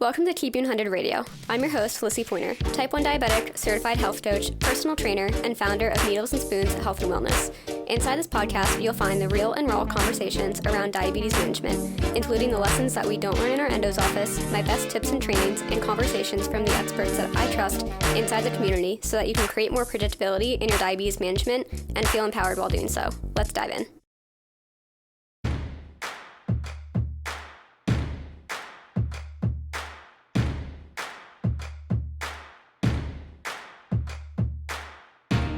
Welcome to Keep You 100 Radio. I'm your host, Lissy Pointer, type 1 diabetic, certified health coach, personal trainer, and founder of Needles and Spoons Health and Wellness. Inside this podcast, you'll find the real and raw conversations around diabetes management, including the lessons that we don't learn in our endo's office, my best tips and trainings, and conversations from the experts that I trust inside the community so that you can create more predictability in your diabetes management and feel empowered while doing so. Let's dive in.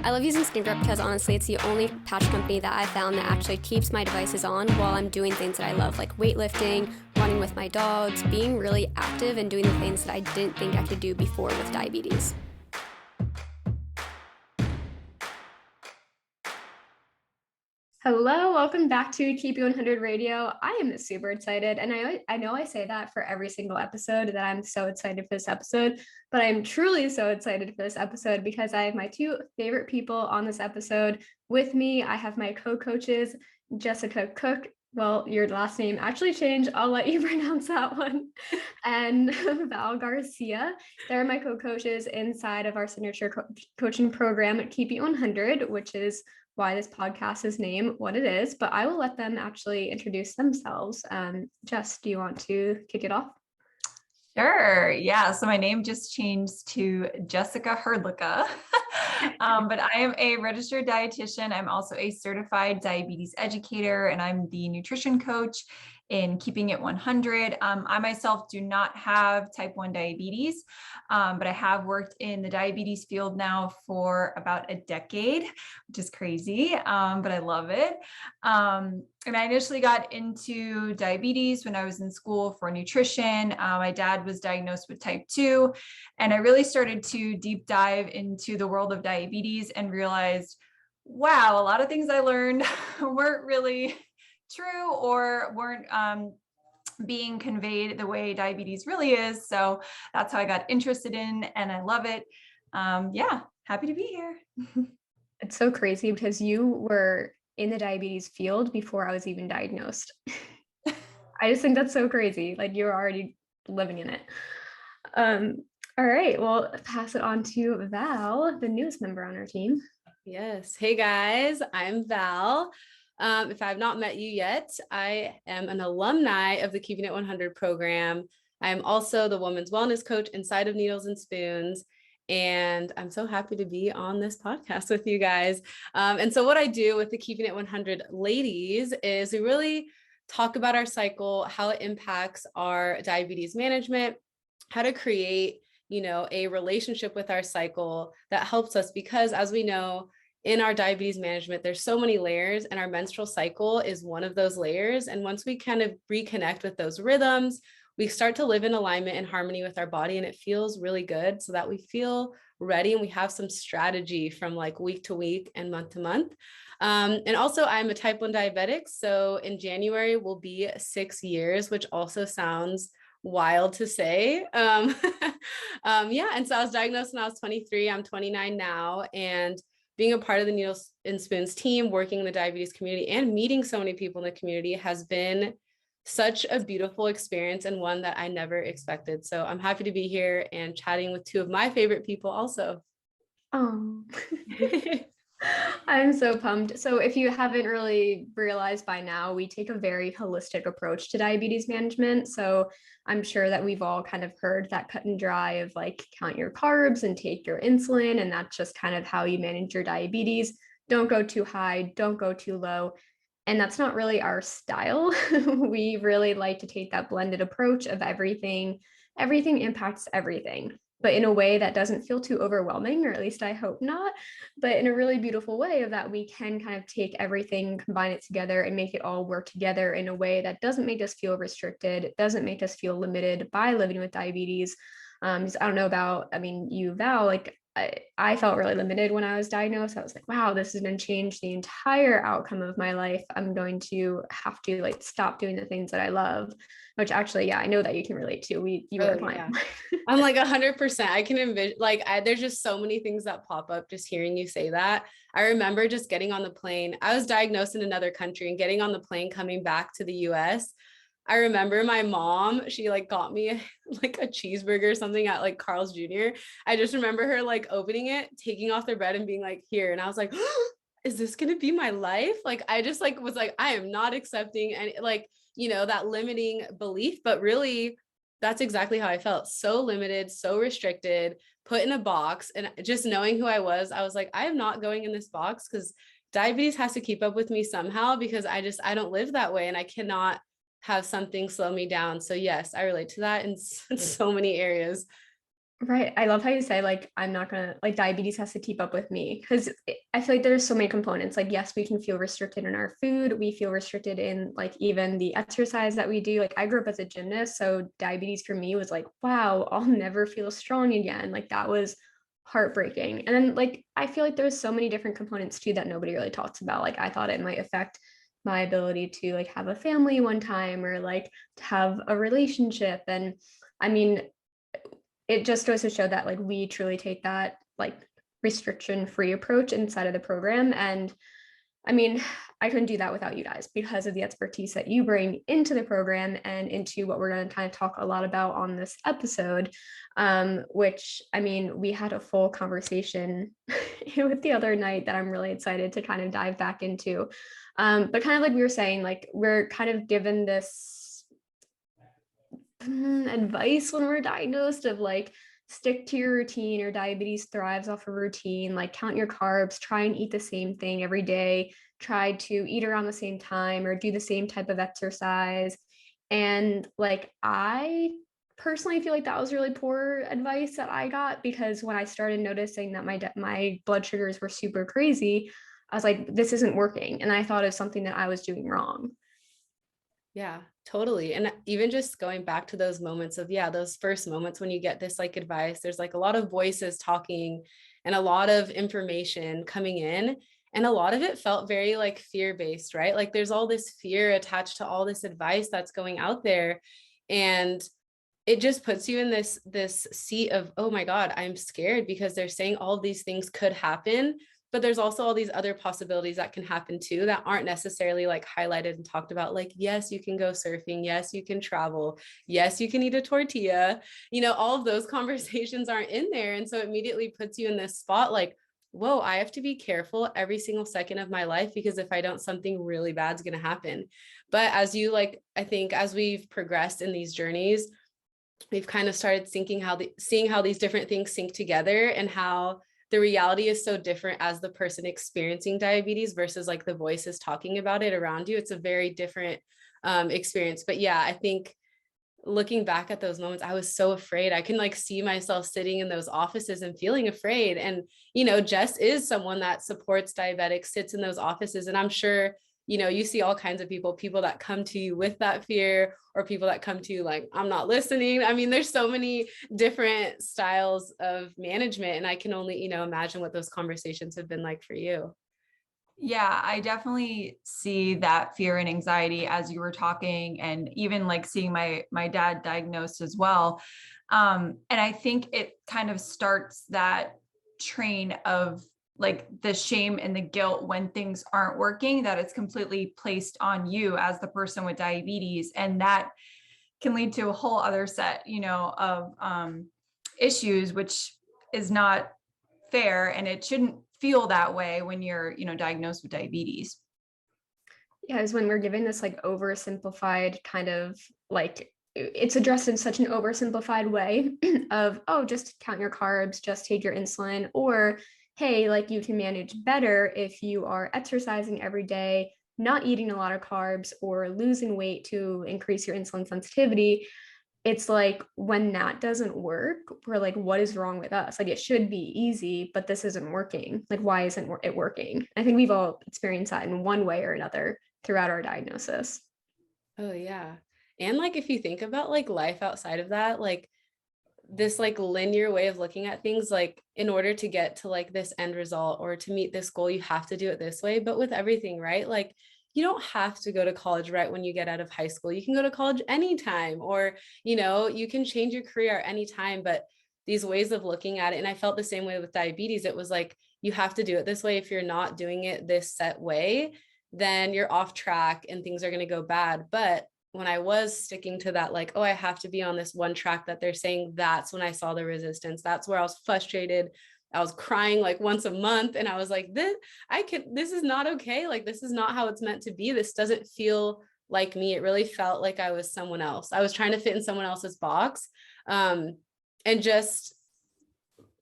I love using Skin Grip because honestly it's the only patch company that I've found that actually keeps my devices on while I'm doing things that I love, like weightlifting, running with my dogs, being really active and doing the things that I didn't think I could do before with diabetes. Hello, welcome back to Keep You 100 Radio. I am super excited, and I know I say that for every single episode that I'm so excited for this episode, but I'm truly so excited for this episode because I have my two favorite people on this episode with me. I have my co-coaches, Jessica Cook. Well, your last name actually changed. I'll let you pronounce that one. And Val Garcia. They're my co-coaches inside of our signature coaching program at Keep You 100, which is why this podcast is named what it is, but I will let them actually introduce themselves. Jess, do you want to kick it off? Sure. Yeah. So my name just changed to Jessica Hrdlicka, but I am a registered dietitian. I'm also a certified diabetes educator, and I'm the nutrition coach in Keeping It 100. I myself do not have type 1 diabetes, but I have worked in the diabetes field now for about a decade, which is crazy, but I love it. And I initially got into diabetes when I was in school for nutrition. My dad was diagnosed with type 2, and I really started to deep dive into the world of diabetes and realized, wow, a lot of things I learned weren't really true or weren't being conveyed the way diabetes really is. So that's how I got interested in, and I love it. Yeah, happy to be here. It's so crazy because you were in the diabetes field before I was even diagnosed. I just think that's so crazy. Like you're already living in it. All right, well, pass it on to Val, the newest member on our team. Yes. Hey guys, I'm Val. If I've not met you yet, I am an alumni of the Keeping It 100 program. I'm also the women's wellness coach inside of Needles and Spoons. And I'm so happy to be on this podcast with you guys. And so what I do with the Keeping It 100 ladies is we really talk about our cycle, how it impacts our diabetes management, how to create, a relationship with our cycle that helps us, because as we know, in our diabetes management, there's so many layers, and our menstrual cycle is one of those layers. And once we kind of reconnect with those rhythms, we start to live in alignment and harmony with our body, and it feels really good so that we feel ready and we have some strategy from like week to week and month to month. And also I'm a type 1 diabetic. So in January will be 6 years, which also sounds wild to say. And so I was diagnosed when I was 23, I'm 29 now, and being a part of the Needles and Spoons team, working in the diabetes community and meeting so many people in the community has been such a beautiful experience, and one that I never expected. So I'm happy to be here and chatting with two of my favorite people also. Oh, I'm so pumped. So if you haven't really realized by now, we take a very holistic approach to diabetes management. So I'm sure that we've all kind of heard that cut and dry of like count your carbs and take your insulin. And that's just kind of how you manage your diabetes. Don't go too high, don't go too low. And that's not really our style. We really like to take that blended approach of everything impacts everything, but in a way that doesn't feel too overwhelming, or at least I hope not, but in a really beautiful way of that we can kind of take everything, combine it together and make it all work together in a way that doesn't make us feel restricted. It doesn't make us feel limited by living with diabetes. I don't know about, you, Val, like I felt really limited when I was diagnosed. I was like, wow, this is going to change the entire outcome of my life. I'm going to have to like stop doing the things that I love, which actually, yeah, I know that you can relate to. You were applying. Yeah. I'm like 100%. I can envision, there's just so many things that pop up just hearing you say that. I remember just getting on the plane. I was diagnosed in another country, and getting on the plane coming back to the US. I remember my mom, she like got me like a cheeseburger or something at like Carl's Jr. I just remember her like opening it, taking off their bread and being like, here. And I was like, is this going to be my life? Like, I just like was like, I am not accepting and like, you know, that limiting belief, but really that's exactly how I felt. So limited, so restricted, put in a box. And just knowing who I was like, I am not going in this box because diabetes has to keep up with me somehow because I don't live that way and I cannot have something slow me down. So yes, I relate to that in so many areas. Right. I love how you say, like, I'm not gonna, like, diabetes has to keep up with me. Because I feel like there's so many components. Like, yes, we can feel restricted in our food. We feel restricted in, like, even the exercise that we do. Like, I grew up as a gymnast. So diabetes for me was like, wow, I'll never feel strong again. Like, that was heartbreaking. And then, like, I feel like there's so many different components too that nobody really talks about. Like, I thought it might affect my ability to, like, have a family one time or, like, to have a relationship. And I mean, it just goes to show that like we truly take that like restriction free approach inside of the program. And I mean, I couldn't do that without you guys because of the expertise that you bring into the program and into what we're going to kind of talk a lot about on this episode, which I mean, we had a full conversation with the other night that I'm really excited to kind of dive back into. But kind of like we were saying, like we're kind of given this advice when we're diagnosed of like stick to your routine. Your diabetes thrives off of routine, like count your carbs, try and eat the same thing every day, try to eat around the same time or do the same type of exercise. And like I personally feel like that was really poor advice that I got because when I started noticing that my blood sugars were super crazy, I was like, this isn't working. And I thought of something that I was doing wrong. Yeah, totally. And even just going back to those moments of, yeah, those first moments when you get this like advice, there's like a lot of voices talking and a lot of information coming in. And a lot of it felt very like fear-based, right? Like there's all this fear attached to all this advice that's going out there. And it just puts you in this seat of, oh my God, I'm scared because they're saying all these things could happen, but there's also all these other possibilities that can happen too that aren't necessarily like highlighted and talked about. Like, yes, you can go surfing. Yes, you can travel. Yes, you can eat a tortilla. You know, all of those conversations aren't in there. And so it immediately puts you in this spot like, whoa, I have to be careful every single second of my life because if I don't, something really bad's going to happen. But as you like, I think as we've progressed in these journeys, we've kind of started seeing how these different things sync together and how the reality is so different as the person experiencing diabetes versus like the voices talking about it around you. It's a very different experience. But yeah, I think looking back at those moments, I was so afraid. I can like see myself sitting in those offices and feeling afraid. And, you know, Jess is someone that supports diabetics, sits in those offices. And I'm sure, you know, you see all kinds of people that come to you with that fear or people that come to you like, I'm not listening. I mean, there's so many different styles of management. And I can only, you know, imagine what those conversations have been like for you. Yeah, I definitely see that fear and anxiety as you were talking, and even like seeing my dad diagnosed as well. And I think it kind of starts that train of like the shame and the guilt when things aren't working, that it's completely placed on you as the person with diabetes. And that can lead to a whole other set, you know, of issues, which is not fair. And it shouldn't feel that way when you're, you know, diagnosed with diabetes. Yeah, is when we're given this like oversimplified kind of like it's addressed in such an oversimplified way of, oh, just count your carbs, just take your insulin, or hey, like you can manage better if you are exercising every day, not eating a lot of carbs, or losing weight to increase your insulin sensitivity. It's like when that doesn't work, we're like, what is wrong with us? Like it should be easy, but this isn't working. Like, why isn't it working? I think we've all experienced that in one way or another throughout our diagnosis. Oh yeah. And like if you think about like life outside of that, like this like linear way of looking at things, like in order to get to like this end result or to meet this goal, you have to do it this way. But with everything, right? Like you don't have to go to college right when you get out of high school. You can go to college anytime, or, you know, you can change your career anytime. But these ways of looking at it, and I felt the same way with diabetes. It was like, you have to do it this way. If you're not doing it this set way, then you're off track and things are going to go bad. But when I was sticking to that, like, oh, I have to be on this one track that they're saying, that's when I saw the resistance. That's where I was frustrated. I was crying like once a month. And I was like, this is not okay. Like, this is not how it's meant to be. This doesn't feel like me. It really felt like I was someone else. I was trying to fit in someone else's box. And just,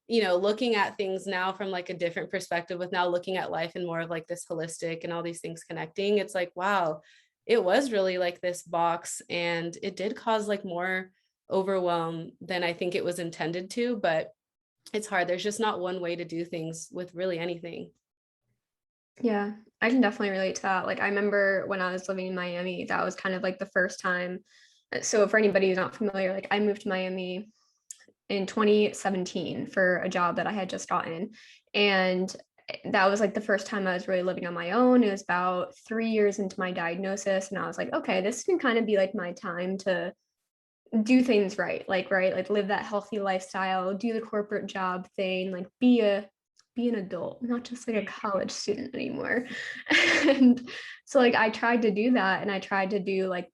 looking at things now from like a different perspective, with now looking at life in more of like this holistic and all these things connecting, it's like, wow, it was really like this box, and it did cause like more overwhelm than I think it was intended to, but it's hard. There's just not one way to do things with really anything. Yeah, I can definitely relate to that. Like, I remember when I was living in Miami, that was kind of like the first time. So for anybody who's not familiar, like I moved to Miami in 2017 for a job that I had just gotten. And that was like the first time I was really living on my own. It was about 3 years into my diagnosis. And I was like, okay, this can kind of be like my time to do things right, like live that healthy lifestyle, do the corporate job thing, like be an adult, not just like a college student anymore. And so like I tried to do that, and I tried to do, like,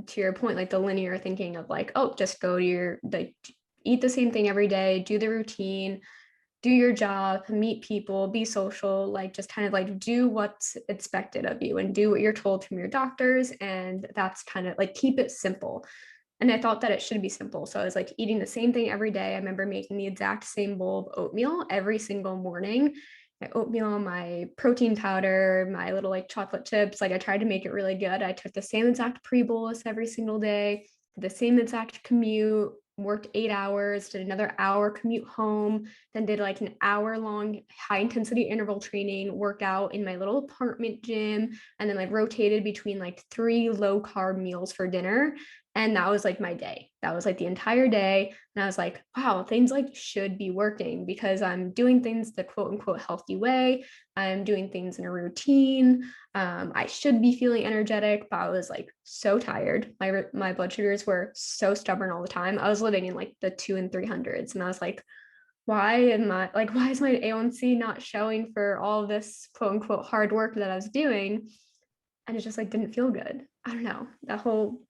to your point, like the linear thinking of like, oh, just go to eat the same thing every day, do the routine, do your job, meet people, be social, like just kind of like do what's expected of you and do what you're told from your doctors. And that's kind of like, keep it simple. And I thought that it should be simple. So I was like eating the same thing every day. I remember making the exact same bowl of oatmeal every single morning. My oatmeal, my protein powder, my little like chocolate chips. Like I tried to make it really good. I took the same exact pre-bolus every single day, the same exact commute, worked 8 hours, did another hour commute home, then did like an hour long high intensity interval training workout in my little apartment gym, and then like rotated between like 3 low carb meals for dinner. And that was like my day. That was like the entire day. And I was like, wow, things like should be working because I'm doing things the quote unquote healthy way. I'm doing things in a routine. I should be feeling energetic, but I was like so tired. My blood sugars were so stubborn all the time. I was living in like the 200s and 300s. And I was like, why is my A1C not showing for all of this quote unquote hard work that I was doing? And it just like didn't feel good. I don't know. That whole,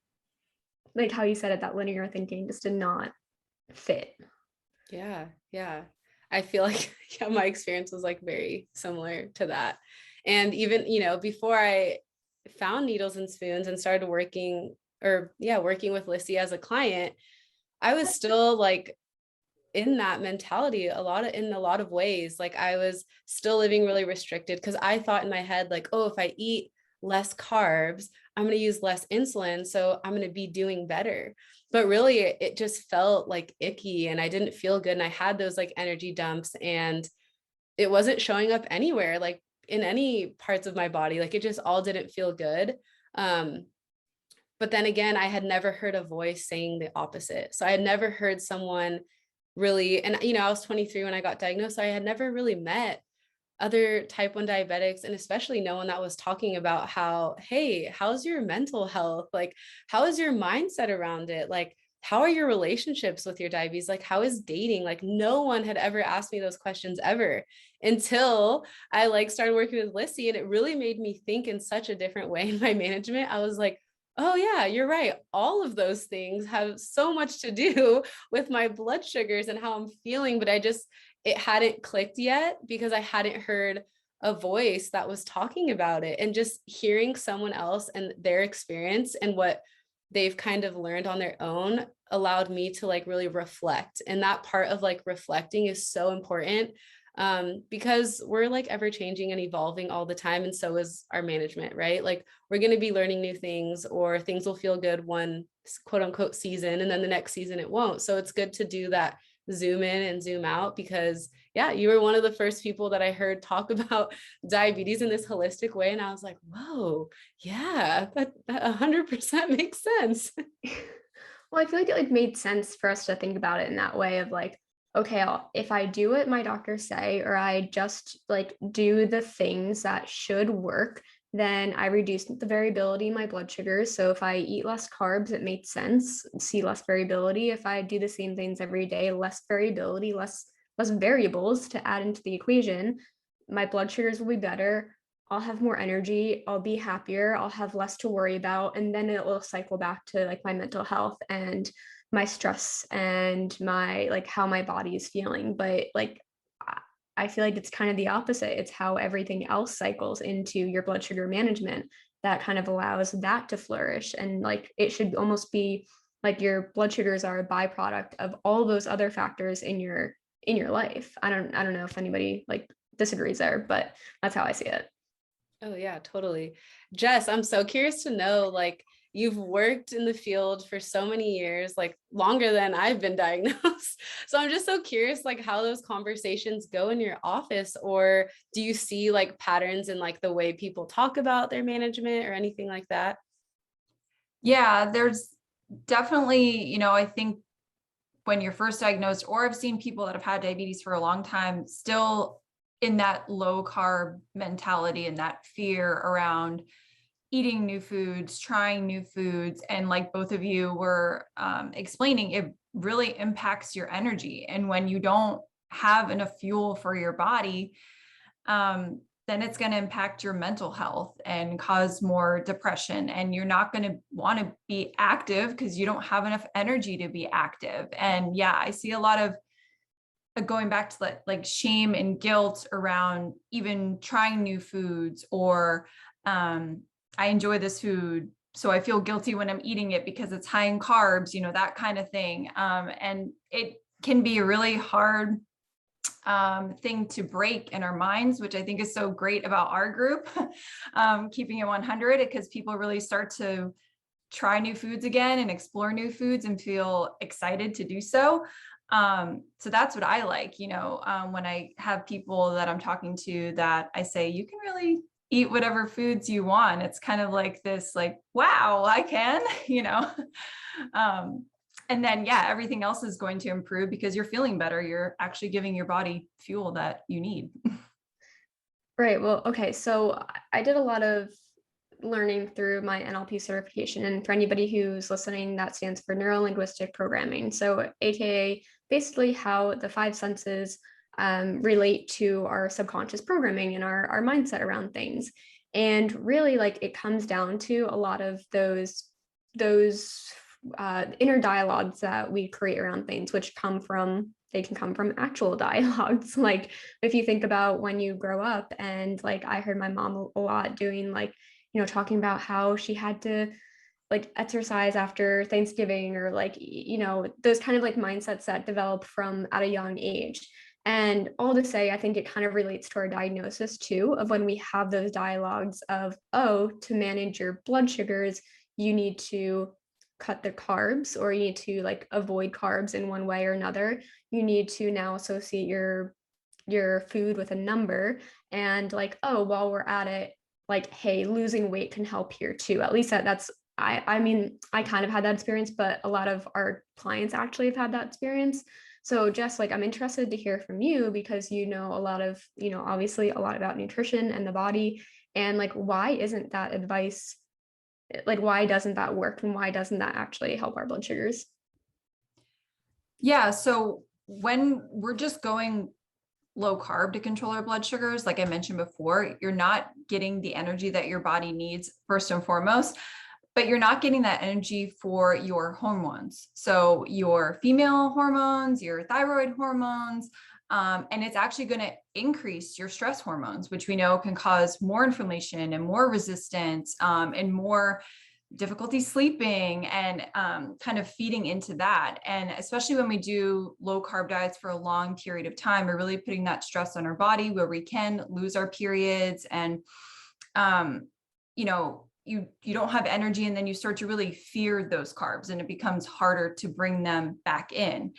like how you said it, that linear thinking just did not fit. Yeah. I feel like my experience was like very similar to that. And even, before I found Needles and Spoons and started working with Lissy as a client, I was still like in that mentality in a lot of ways. Like I was still living really restricted because I thought in my head, like, oh, if I eat less carbs, I'm going to use less insulin, so I'm going to be doing better. But really it just felt like icky, and I didn't feel good, and I had those like energy dumps, and it wasn't showing up anywhere, like in any parts of my body. Like it just all didn't feel good. But then again, I had never heard a voice saying the opposite. So I had never heard someone really, and I was 23 when I got diagnosed, so I had never really met other type 1 diabetics, and especially no one that was talking about how, hey, how's your mental health? Like, how is your mindset around it? Like, how are your relationships with your diabetes? Like, how is dating? Like, no one had ever asked me those questions ever until I like started working with Lissy, and it really made me think in such a different way in my management. I was like, oh yeah, you're right. All of those things have so much to do with my blood sugars and how I'm feeling, but it hadn't clicked yet because I hadn't heard a voice that was talking about it. And just hearing someone else and their experience and what they've kind of learned on their own allowed me to like really reflect. And that part of like reflecting is so important, because we're like ever changing and evolving all the time. And so is our management, right? Like we're going to be learning new things, or things will feel good one quote unquote season, and then the next season it won't. So it's good to do that zoom in and zoom out, because yeah, you were one of the first people that I heard talk about diabetes in this holistic way. And I was like, whoa, yeah, that 100% makes sense. Well, I feel like it like made sense for us to think about it in that way of like, okay, if I do what my doctors say, or I just like do the things that should work, then I reduce the variability in my blood sugars. So if I eat less carbs, it makes sense, see less variability. If I do the same things every day, less variability, less variables to add into the equation, my blood sugars will be better. I'll have more energy, I'll be happier, I'll have less to worry about, and then it will cycle back to like my mental health and my stress and my like how my body is feeling. But like I feel like it's kind of the opposite. It's how everything else cycles into your blood sugar management that kind of allows that to flourish. And like it should almost be like your blood sugars are a byproduct of all those other factors in your life. I don't know if anybody like disagrees there, but that's how I see it. Oh yeah, totally. Jess, I'm so curious to know, like, you've worked in the field for so many years, like longer than I've been diagnosed. So I'm just so curious, like, how those conversations go in your office, or do you see like patterns in like the way people talk about their management or anything like that? Yeah, there's definitely, I think when you're first diagnosed, or I've seen people that have had diabetes for a long time, still in that low carb mentality and that fear around eating new foods, trying new foods. And like both of you were explaining, it really impacts your energy. And when you don't have enough fuel for your body, then it's going to impact your mental health and cause more depression. And you're not going to want to be active because you don't have enough energy to be active. And yeah, I see a lot of going back to like shame and guilt around even trying new foods, or I enjoy this food, so I feel guilty when I'm eating it because it's high in carbs, that kind of thing. And it can be a really hard thing to break in our minds, which I think is so great about our group, keeping it 100, because people really start to try new foods again and explore new foods and feel excited to do so. So that's what I like, when I have people that I'm talking to that I say, you can really eat whatever foods you want. It's kind of like this, like, wow, I can, and then, yeah, everything else is going to improve because you're feeling better. You're actually giving your body fuel that you need. Right. Well, okay. So I did a lot of learning through my NLP certification. And for anybody who's listening, that stands for Neuro-Linguistic Programming. So, AKA basically how the five senses relate to our subconscious programming and our mindset around things. And really, like, it comes down to a lot of those inner dialogues that we create around things, which they can come from actual dialogues. Like if you think about when you grow up, and like I heard my mom a lot doing like, talking about how she had to like exercise after Thanksgiving, or like, those kind of like mindsets that develop from at a young age. And all to say, I think it kind of relates to our diagnosis too, of when we have those dialogues of, oh, to manage your blood sugars, you need to cut the carbs, or you need to like avoid carbs in one way or another. You need to now associate your food with a number, and like, oh, while we're at it, like, hey, losing weight can help here too. At least that's I mean, I kind of had that experience, but a lot of our clients actually have had that experience. So Jess, like, I'm interested to hear from you because a lot of, obviously a lot about nutrition and the body, and like, why isn't that advice, like, why doesn't that work, and why doesn't that actually help our blood sugars? Yeah. So when we're just going low carb to control our blood sugars, like I mentioned before, you're not getting the energy that your body needs first and foremost, but you're not getting that energy for your hormones. So your female hormones, your thyroid hormones, and it's actually going to increase your stress hormones, which we know can cause more inflammation and more resistance, and more difficulty sleeping, and kind of feeding into that. And especially when we do low carb diets for a long period of time, we're really putting that stress on our body, where we can lose our periods, and you don't have energy, and then you start to really fear those carbs, and it becomes harder to bring them back in.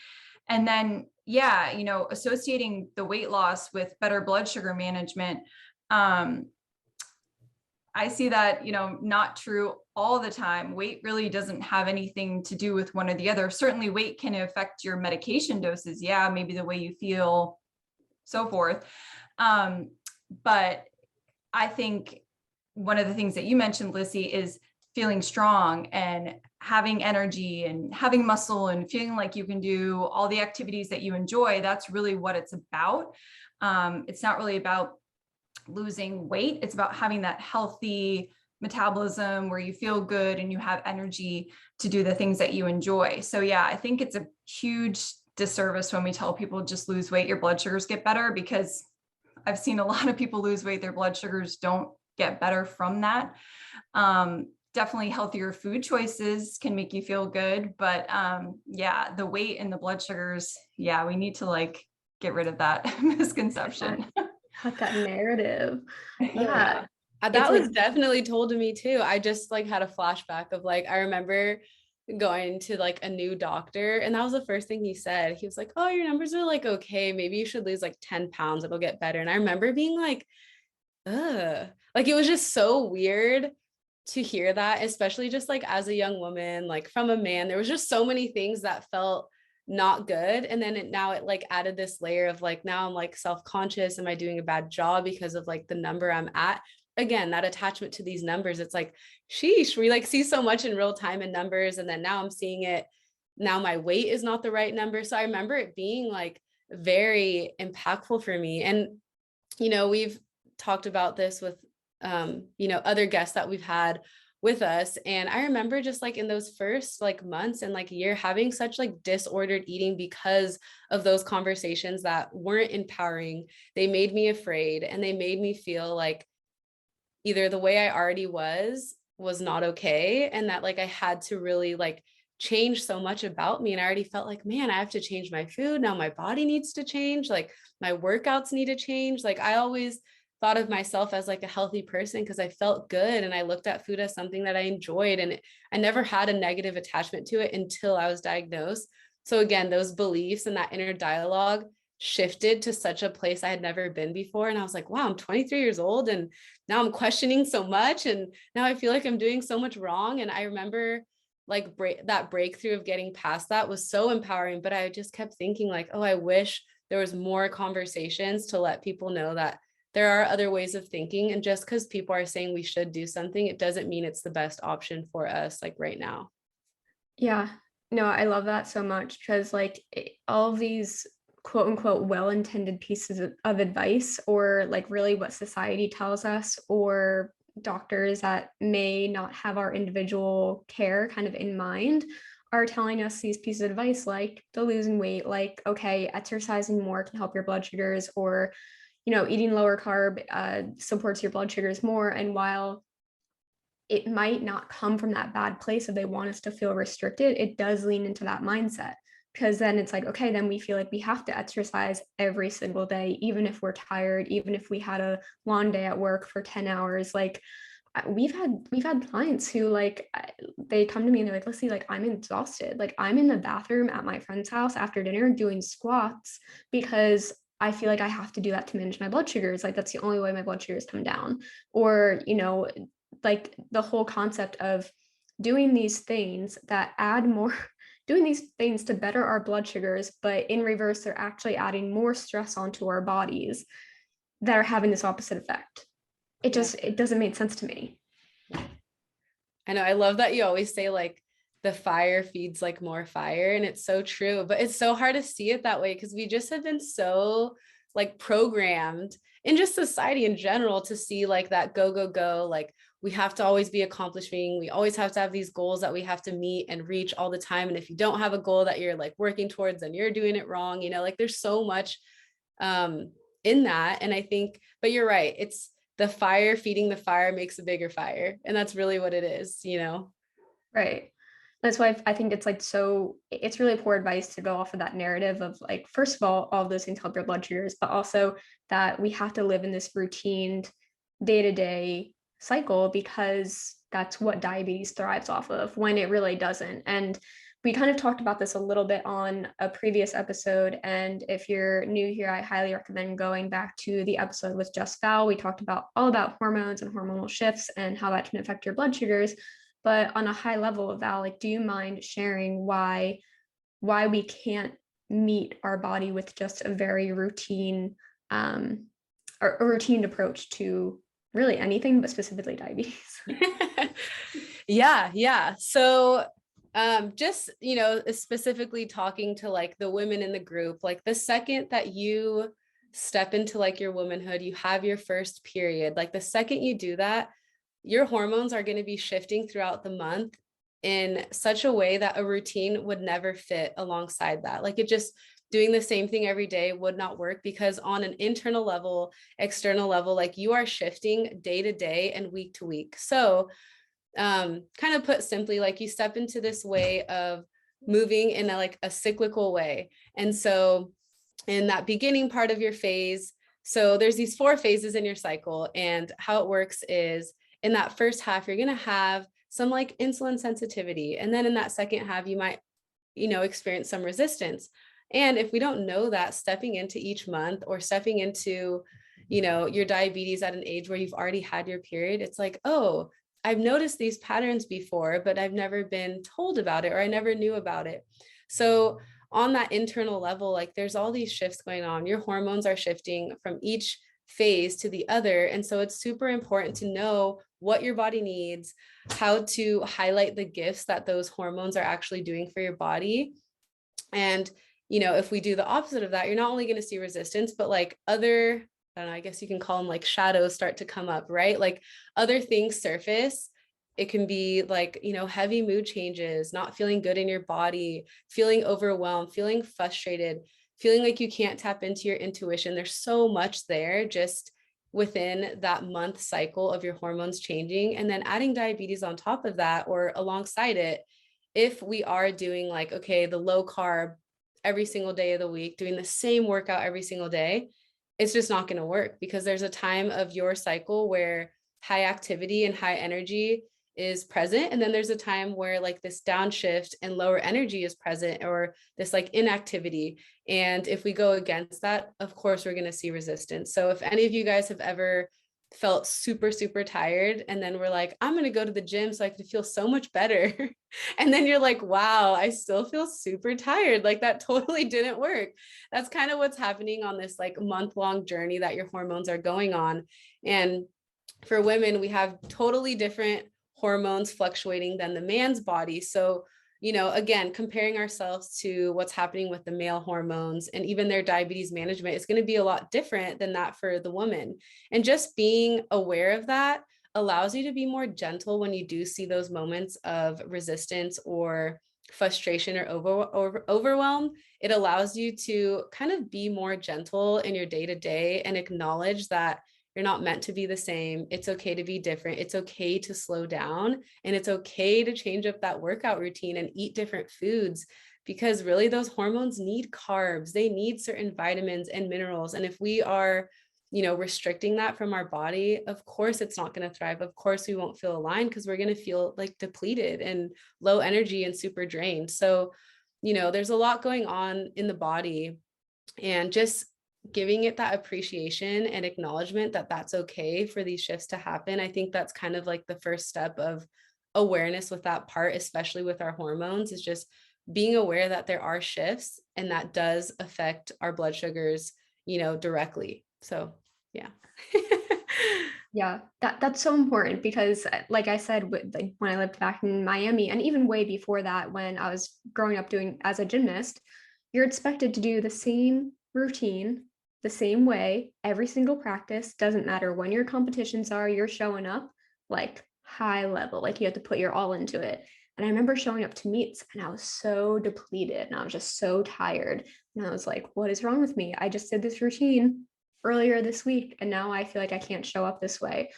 And then, yeah, associating the weight loss with better blood sugar management, I see that, not true all the time. Weight really doesn't have anything to do with one or the other. Certainly weight can affect your medication doses. Yeah, maybe the way you feel, so forth. But I think one of the things that you mentioned, Lissy, is feeling strong and having energy and having muscle and feeling like you can do all the activities that you enjoy. That's really what it's about. It's not really about losing weight. It's about having that healthy metabolism where you feel good and you have energy to do the things that you enjoy. So yeah, I think it's a huge disservice when we tell people just lose weight, your blood sugars get better, because I've seen a lot of people lose weight, their blood sugars don't get better from that. Definitely healthier food choices can make you feel good, but yeah, the weight and the blood sugars, yeah, we need to like get rid of that misconception. Cut that narrative. Yeah. That was definitely told to me too. I just like had a flashback of like, I remember going to like a new doctor, and that was the first thing he said. He was like, oh, your numbers are like okay, maybe you should lose like 10 pounds, it'll get better. And I remember being like, ugh, like it was just so weird to hear that, especially just like as a young woman, like from a man. There was just so many things that felt not good. And then now it like added this layer of like, now I'm like self-conscious. Am I doing a bad job because of like the number I'm at? Again, that attachment to these numbers, it's like, sheesh, we like see so much in real time in numbers. And then now I'm seeing it, now my weight is not the right number. So I remember it being like very impactful for me. And, you know, we've talked about this with, you know, other guests that we've had with us. And I remember just like in those first like months and like year having such like disordered eating because of those conversations that weren't empowering. They made me afraid, and they made me feel like either the way I already was not okay, and that like I had to really like change so much about me. And I already felt like, man, I have to change my food. Now my body needs to change. Like my workouts need to change. Like I always thought of myself as like a healthy person because I felt good and I looked at food as something that I enjoyed, and I never had a negative attachment to it until I was diagnosed. So again, those beliefs and that inner dialogue shifted to such a place I had never been before. And I was like, wow, I'm 23 years old and now I'm questioning so much. And now I feel like I'm doing so much wrong. And I remember like that breakthrough of getting past that was so empowering. But I just kept thinking like, oh, I wish there was more conversations to let people know that there are other ways of thinking. And just because people are saying we should do something, it doesn't mean it's the best option for us like right now. Yeah, no, I love that so much, because like all of these quote unquote well-intended pieces of advice, or like really what society tells us, or doctors that may not have our individual care kind of in mind, are telling us these pieces of advice, like the losing weight, like, okay, exercising more can help your blood sugars, or, you know, eating lower carb supports your blood sugars more. And while it might not come from that bad place of they want us to feel restricted, it does lean into that mindset, because then it's like, okay, then we feel like we have to exercise every single day, even if we're tired, even if we had a long day at work for 10 hours. Like we've had clients who like, they come to me and they're like, let's see, like I'm exhausted. Like I'm in the bathroom at my friend's house after dinner doing squats because I feel like I have to do that to manage my blood sugars. Like that's the only way my blood sugars come down. Or, you know, like the whole concept of doing these things that add more, doing these things to better our blood sugars, but in reverse, they're actually adding more stress onto our bodies that are having this opposite effect. It doesn't make sense to me. I know. I love that you always say like the fire feeds like more fire, and it's so true, but it's so hard to see it that way because we just have been so like programmed in just society in general to see like that go, like we have to always be accomplishing. We always have to have these goals that we have to meet and reach all the time. And if you don't have a goal that you're like working towards, then you're doing it wrong. You know, like there's so much in that. And I think, but you're right. It's the fire feeding the fire makes a bigger fire. And that's really what it is, you know? Right. That's why I think it's like, so it's really poor advice to go off of that narrative of like, first of all of those things help your blood sugars, but also that we have to live in this routine day-to-day cycle because that's what diabetes thrives off of, when it really doesn't. And we kind of talked about this a little bit on a previous episode. And if you're new here, I highly recommend going back to the episode with Just Val. We talked about all about hormones and hormonal shifts and how that can affect your blood sugars. But on a high level, Val, like, do you mind sharing why we can't meet our body with just a very routine, or a routine approach to really anything, but specifically diabetes? Yeah. So just, you know, specifically talking to like the women in the group, like the second that you step into like your womanhood, you have your first period. Like the second you do that, your hormones are going to be shifting throughout the month in such a way that a routine would never fit alongside that. Like it just doing the same thing every day would not work, because on an internal level, external level, like you are shifting day to day and week to week. So kind of put simply, like you step into this way of moving in a cyclical way. And so in that beginning part of your phase, so there's these 4 phases in your cycle, and how it works is in that first half, you're going to have some like insulin sensitivity. And then in that second half, you might, experience some resistance. And if we don't know that, stepping into each month or stepping into, your diabetes at an age where you've already had your period, it's like, oh, I've noticed these patterns before, but I've never been told about it, or I never knew about it. So on that internal level, like there's all these shifts going on. Your hormones are shifting from each phase to the other. And so it's super important to know what your body needs, how to highlight the gifts that those hormones are actually doing for your body. And, if we do the opposite of that, you're not only going to see resistance, but like other, I don't know, I guess you can call them like shadows start to come up, right? Like other things surface. It can be like, heavy mood changes, not feeling good in your body, feeling overwhelmed, feeling frustrated, feeling like you can't tap into your intuition. There's so much there just within that month cycle of your hormones changing. And then adding diabetes on top of that or alongside it, if we are doing like, okay, the low carb every single day of the week, doing the same workout every single day, it's just not going to work, because there's a time of your cycle where high activity and high energy is present. And then there's a time where like this downshift and lower energy is present, or this like inactivity. And if we go against that, of course, we're going to see resistance. So if any of you guys have ever felt super, super tired, and then we're like, I'm going to go to the gym so I can feel so much better. And then you're like, wow, I still feel super tired. Like that totally didn't work. That's kind of what's happening on this like month-long journey that your hormones are going on. And for women, we have totally different hormones fluctuating than the man's body. So, again, comparing ourselves to what's happening with the male hormones and even their diabetes management is going to be a lot different than that for the woman. And just being aware of that allows you to be more gentle when you do see those moments of resistance or frustration or overwhelm. It allows you to kind of be more gentle in your day-to-day and acknowledge that you're not meant to be the same. It's okay to be different. It's okay to slow down, and it's okay to change up that workout routine and eat different foods, because really those hormones need carbs. They need certain vitamins and minerals. And if we are, restricting that from our body, of course, it's not going to thrive. Of course, we won't feel aligned, because we're going to feel like depleted and low energy and super drained. So, there's a lot going on in the body, and just giving it that appreciation and acknowledgement that that's okay for these shifts to happen. I think that's kind of like the first step of awareness with that part, especially with our hormones, is just being aware that there are shifts, and that does affect our blood sugars, directly. So, yeah. Yeah, that's so important, because like I said, like when I lived back in Miami, and even way before that, when I was growing up doing as a gymnast, you're expected to do the same routine the same way every single practice. Doesn't matter when your competitions are, you're showing up like high level, like you have to put your all into it. And I remember showing up to meets and I was so depleted and I was just so tired. And I was like, what is wrong with me? I just did this routine earlier this week and now I feel like I can't show up this way.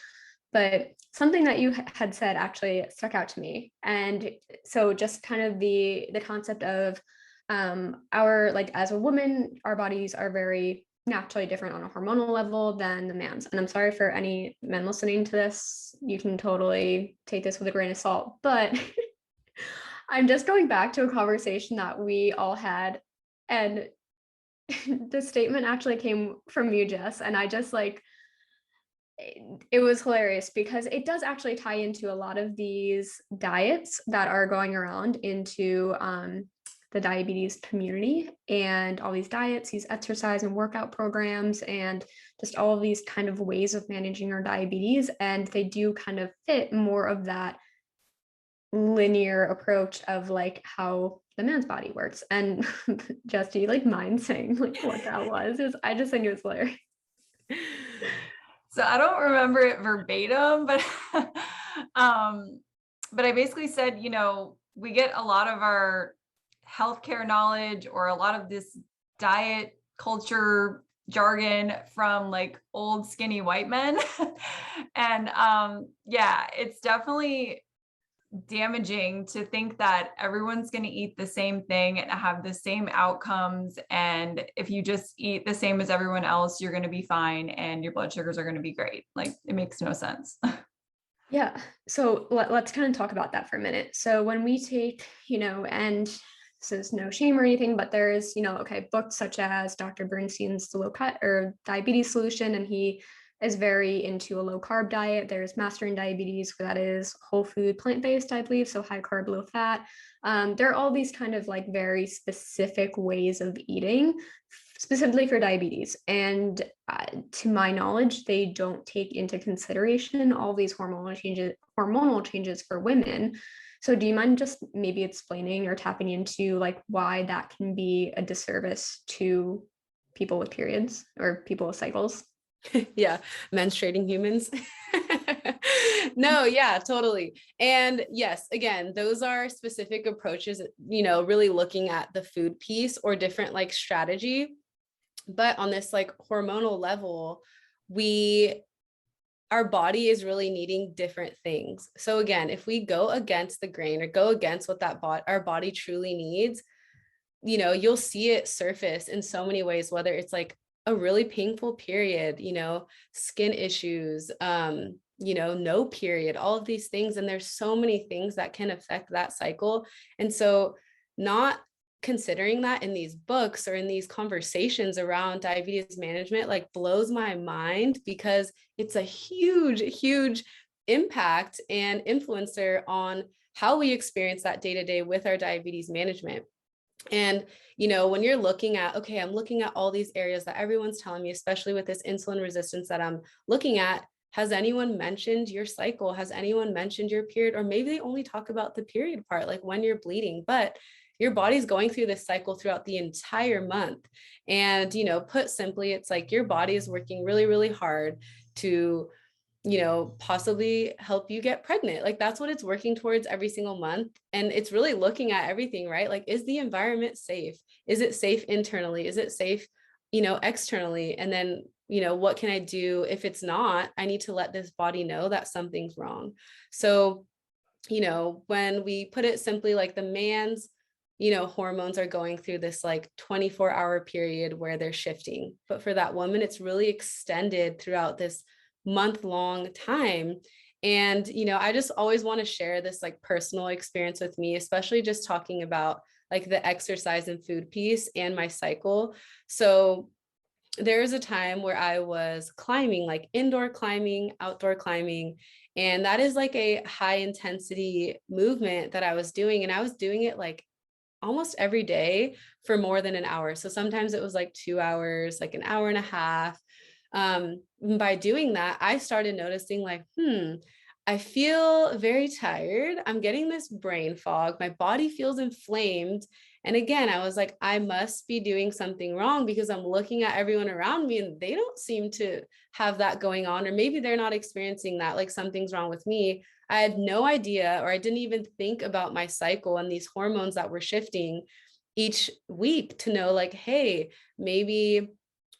But something that you had said actually stuck out to me. And so just kind of the concept of our, like as a woman, our bodies are very naturally different on a hormonal level than the man's. And I'm sorry for any men listening to this. You can totally take this with a grain of salt, but I'm just going back to a conversation that we all had. And the statement actually came from you, Jess. And I just like, it was hilarious because it does actually tie into a lot of these diets that are going around into the diabetes community, and all these diets, these exercise and workout programs, and just all of these kind of ways of managing our diabetes. And they do kind of fit more of that linear approach of like how the man's body works. And just do you like mind saying like what that was? Is I just think it was hilarious. So I don't remember it verbatim, but but I basically said, we get a lot of our healthcare knowledge or a lot of this diet culture jargon from like old skinny white men. And yeah, it's definitely damaging to think that everyone's going to eat the same thing and have the same outcomes. And if you just eat the same as everyone else, you're going to be fine and your blood sugars are going to be great. Like it makes no sense. Yeah. So let's kind of talk about that for a minute. So when we take, and this is no shame or anything, but there's, books such as Dr. Bernstein's The Low Cut or Diabetes Solution, and he is very into a low carb diet. There's Mastering Diabetes, that is whole food, plant-based, I believe. So high carb, low fat. There are all these kind of like very specific ways of eating specifically for diabetes. And to my knowledge, they don't take into consideration all these hormonal changes for women. So do you mind just maybe explaining or tapping into like why that can be a disservice to people with periods or people with cycles? Yeah, menstruating humans. No, yeah, totally. And yes, again, those are specific approaches, really looking at the food piece or different like strategy. But on this like hormonal level, our body is really needing different things. So again, if we go against the grain or go against what our body truly needs, you'll see it surface in so many ways, whether it's like a really painful period, skin issues, no period, all of these things. And there's so many things that can affect that cycle. And so not considering that in these books or in these conversations around diabetes management, like blows my mind, because it's a huge, huge impact and influencer on how we experience that day to day with our diabetes management. And, when you're looking at, okay, I'm looking at all these areas that everyone's telling me, especially with this insulin resistance that I'm looking at, has anyone mentioned your cycle? Has anyone mentioned your period? Or maybe they only talk about the period part, like when you're bleeding, but your body's going through this cycle throughout the entire month. And, put simply, it's like your body is working really, really hard to possibly help you get pregnant. Like that's what it's working towards every single month. And it's really looking at everything, right? Like, is the environment safe? Is it safe internally? Is it safe, externally? And then, what can I do if it's not? I need to let this body know that something's wrong. So, when we put it simply, like the man's, hormones are going through this like 24-hour period where they're shifting. But for that woman, it's really extended throughout this month-long time. And, I just always want to share this like personal experience with me, especially just talking about like the exercise and food piece and my cycle. So there was a time where I was climbing, like indoor climbing, outdoor climbing, and that is like a high intensity movement that I was doing. And I was doing it like almost every day for more than an hour. So sometimes it was like 2 hours, like an hour and a half. By doing that, I started noticing like, I feel very tired. I'm getting this brain fog. My body feels inflamed. And again, I was like, I must be doing something wrong, because I'm looking at everyone around me and they don't seem to have that going on, or maybe they're not experiencing that, like something's wrong with me. I had no idea, or I didn't even think about my cycle and these hormones that were shifting each week to know like, hey, maybe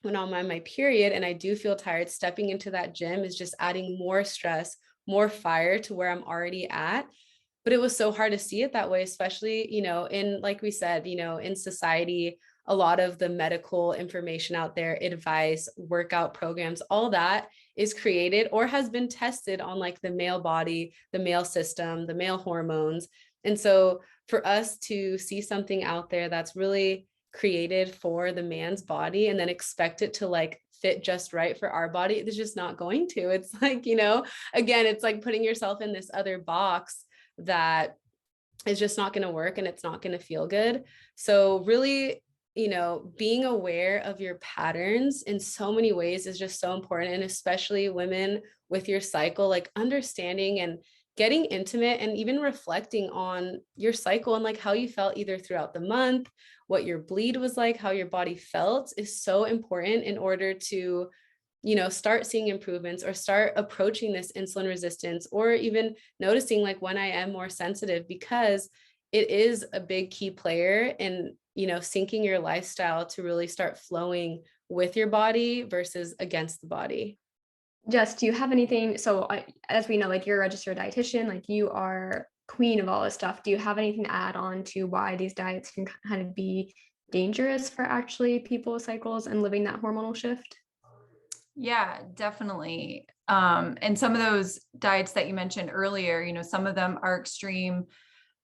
when I'm on my period and I do feel tired, stepping into that gym is just adding more stress, more fire to where I'm already at. But it was so hard to see it that way, especially, in, like we said, in society, a lot of the medical information out there, advice, workout programs, all that is created or has been tested on like the male body, the male system, the male hormones. And so for us to see something out there that's really created for the man's body and then expect it to like fit just right for our body, it's just not going to. It's like, again, it's like putting yourself in this other box that is just not going to work and it's not going to feel good. So really, being aware of your patterns in so many ways is just so important. And especially women with your cycle, like understanding and getting intimate and even reflecting on your cycle and like how you felt either throughout the month, what your bleed was like, how your body felt is so important in order to, you know, start seeing improvements or start approaching this insulin resistance, or even noticing like when I am more sensitive, because it is a big key player in, you know, syncing your lifestyle to really start flowing with your body versus against the body. Jess, do you have anything? So as we know, like you're a registered dietitian, like you are queen of all this stuff. Do you have anything to add on to why these diets can kind of be dangerous for actually people's cycles and living that hormonal shift? Yeah, definitely. And some of those diets that you mentioned earlier, you know, some of them are extreme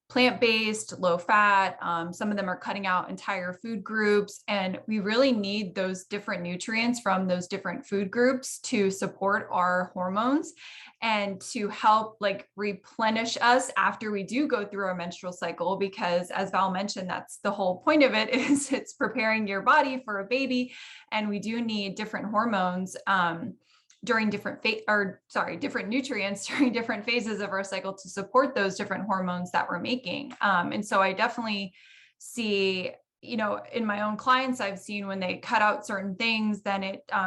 plant-based, low fat. Some of them are cutting out entire food groups, and we really need those different nutrients from those different food groups to support our hormones and to help like replenish us after we do go through our menstrual cycle. Because as Val mentioned, that's the whole point of it, is it's preparing your body for a baby, and we do need different hormones during different different nutrients during different phases of our cycle to support those different hormones that we're making. And so I definitely see, you know, in my own clients, I've seen when they cut out certain things, then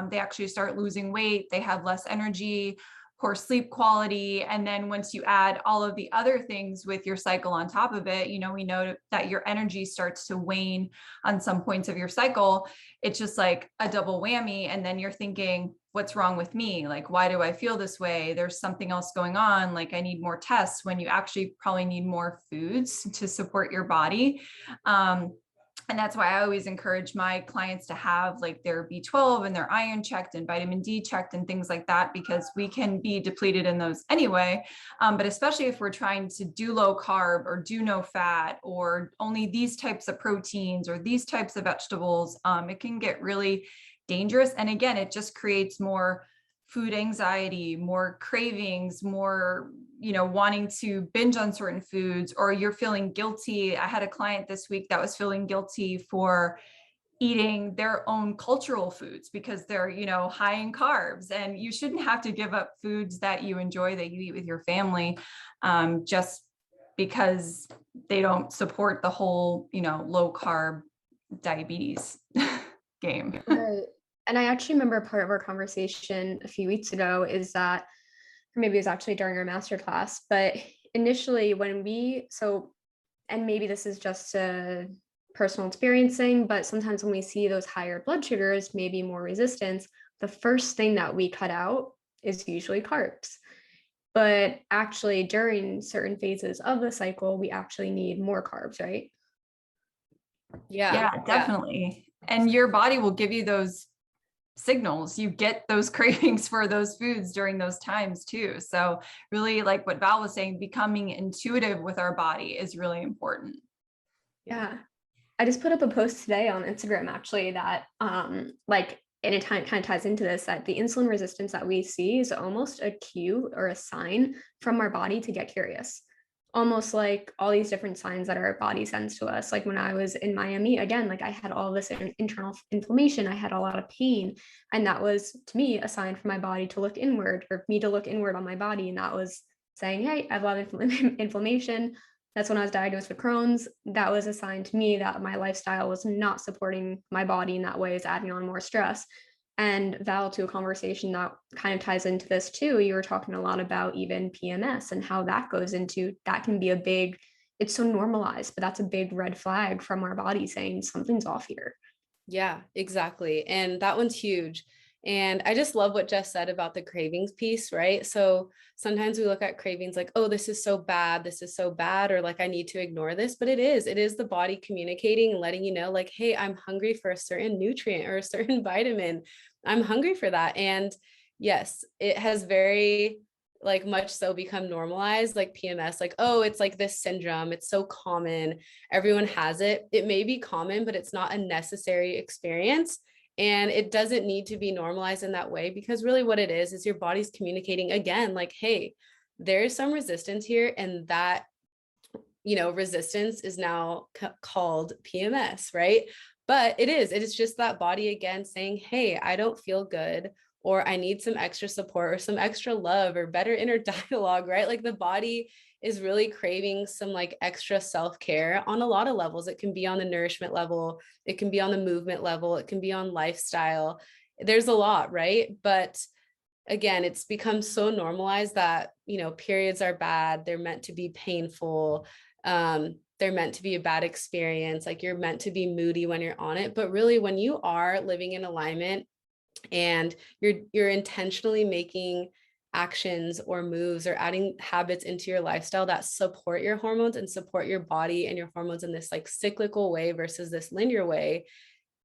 they actually start losing weight, they have less energy, poor sleep quality. And then once you add all of the other things with your cycle on top of it, you know, we know that your energy starts to wane on some points of your cycle. It's just like a double whammy. And then you're thinking, what's wrong with me? Like, why do I feel this way? There's something else going on. Like, I need more tests, when you actually probably need more foods to support your body. And that's why I always encourage my clients to have like their B12 and their iron checked and vitamin D checked and things like that, because we can be depleted in those anyway. But especially if we're trying to do low carb or do no fat or only these types of proteins or these types of vegetables, it can get really dangerous. And again, it just creates more food anxiety, more cravings, more, you know, wanting to binge on certain foods, or you're feeling guilty. I had a client this week that was feeling guilty for eating their own cultural foods because they're, you know, high in carbs, and you shouldn't have to give up foods that you enjoy, that you eat with your family, just because they don't support the whole, you know, low carb diabetes game. Right. And I actually remember part of our conversation a few weeks ago is that, or maybe it was actually during our master class, but initially when and maybe this is just a personal experiencing, but sometimes when we see those higher blood sugars, maybe more resistance, the first thing that we cut out is usually carbs. But actually during certain phases of the cycle, we actually need more carbs, right? Yeah, definitely. And your body will give you those signals. You get those cravings for those foods during those times too. So really, like what Val was saying, becoming intuitive with our body is really important. Yeah. I just put up a post today on Instagram actually that like, and it kind of ties into this, that the insulin resistance that we see is almost a cue or a sign from our body to get curious. Almost like all these different signs that our body sends to us. Like when I was in Miami, again, like I had all this internal inflammation, I had a lot of pain. And that was to me a sign for my body to look inward, or me to look inward on my body. And that was saying, hey, I have a lot of inflammation. That's when I was diagnosed with Crohn's. That was a sign to me that my lifestyle was not supporting my body in that way, is adding on more stress. And Val, to a conversation that kind of ties into this too, you were talking a lot about even PMS and how that goes into, that can be a big, it's so normalized, but that's a big red flag from our body saying something's off here. Yeah, exactly. And that one's huge. And I just love what Jess said about the cravings piece, right? So sometimes we look at cravings like, oh, this is so bad, or like, I need to ignore this, but it is the body communicating, letting you know, like, hey, I'm hungry for a certain nutrient or a certain vitamin. I'm hungry for that. And yes, it has very like much so become normalized, like PMS, like, oh, it's like this syndrome. It's so common. Everyone has it. It may be common, but it's not a necessary experience. And it doesn't need to be normalized in that way, because really what it is your body's communicating again, like, hey, there's some resistance here. And that, you know, resistance is now called PMS, right? But it is just that body again saying, hey, I don't feel good. or I need some extra support or some extra love or better inner dialogue, right? Like the body is really craving some like extra self-care on a lot of levels. It can be on the nourishment level, it can be on the movement level, it can be on lifestyle. There's a lot, right? But again, it's become so normalized that, you know, periods are bad. They're meant to be painful. They're meant to be a bad experience. Like you're meant to be moody when you're on it. But really, when you are living in alignment and you're intentionally making actions or moves or adding habits into your lifestyle that support your hormones and support your body and your hormones in this like cyclical way versus this linear way,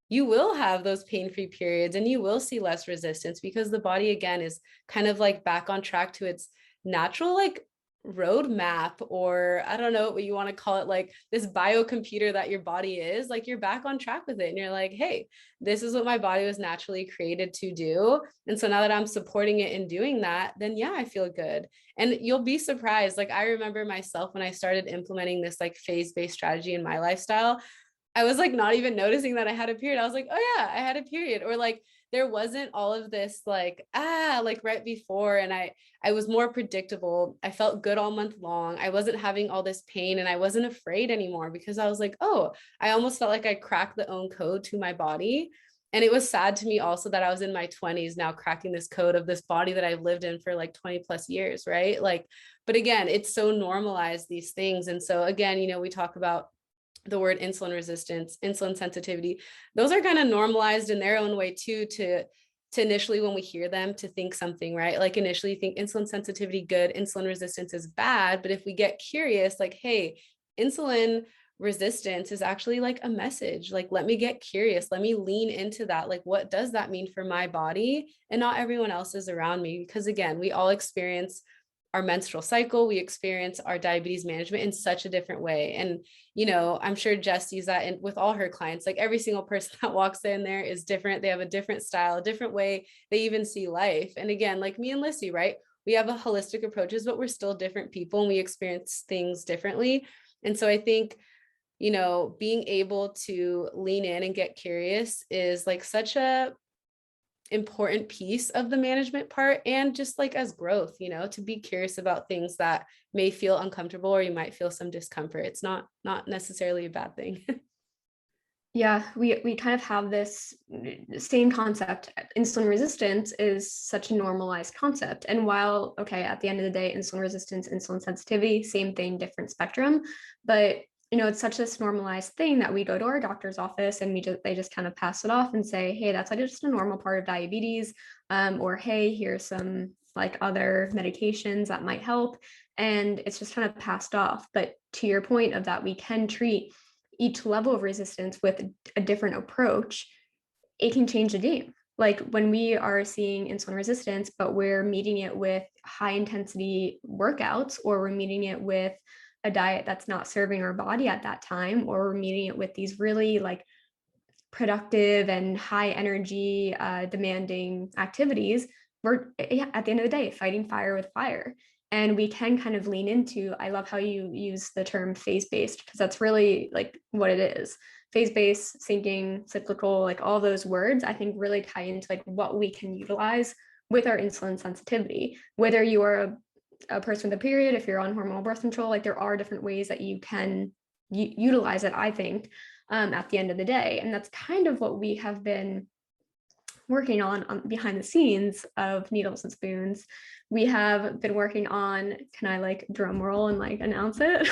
you will have those pain-free periods and you will see less resistance because the body again is kind of like back on track to its natural like roadmap, or I don't know what you want to call it, like this biocomputer that your body is, like you're back on track with it and you're like, hey, this is what my body was naturally created to do. And so now that I'm supporting it in doing that, then yeah, I feel good. And you'll be surprised. Like I remember myself when I started implementing this like phase-based strategy in my lifestyle, I was like not even noticing that I had a period. I was like, oh yeah, I had a period. Or like there wasn't all of this like like right before, and I was more predictable. I felt good all month long. I wasn't having all this pain and I wasn't afraid anymore because I was like, oh, I almost felt like I cracked the own code to my body. And it was sad to me also that I was in my 20s now cracking this code of this body that I've lived in for like 20 plus years, right? Like, but again, it's so normalized, these things. And so again, you know, we talk about the word insulin resistance, insulin sensitivity, those are kind of normalized in their own way too, to initially when we hear them to think something, right? Like initially you think insulin sensitivity good, insulin resistance is bad. But if we get curious, like, hey, insulin resistance is actually like a message, like, let me get curious, let me lean into that. Like, what does that mean for my body and not everyone else's around me? Because again, we all experience our menstrual cycle, we experience our diabetes management in such a different way. And, you know, I'm sure Jess sees that in, with all her clients, like every single person that walks in there is different. They have a different style, a different way they even see life. And again, like me and Lissy, right? We have a holistic approaches, but we're still different people and we experience things differently. And so I think, you know, being able to lean in and get curious is like such a important piece of the management part, and just like as growth, you know, to be curious about things that may feel uncomfortable or you might feel some discomfort. It's not necessarily a bad thing. Yeah, we kind of have this same concept. Insulin resistance is such a normalized concept. And while, okay, at the end of the day, insulin resistance, insulin sensitivity, same thing, different spectrum. But, you know, it's such this normalized thing that we go to our doctor's office and they just kind of pass it off and say, hey, that's like just a normal part of diabetes. Or, hey, here's some like other medications that might help. And it's just kind of passed off. But to your point of that, we can treat each level of resistance with a different approach. It can change the game. Like when we are seeing insulin resistance, but we're meeting it with high intensity workouts, or we're meeting it with a diet that's not serving our body at that time, or we're meeting it with these really like productive and high energy demanding activities, we're at the end of the day fighting fire with fire. And we can kind of lean into, I love how you use the term phase-based, because that's really like what it is. Phase-based, syncing, cyclical, like all those words, I think really tie into like what we can utilize with our insulin sensitivity. Whether you are a person with a period, if you're on hormonal birth control, like there are different ways that you can utilize it, I think, at the end of the day. And that's kind of what we have been working on behind the scenes of Needles and Spoons. We have been working on, can I like drum roll and like announce it?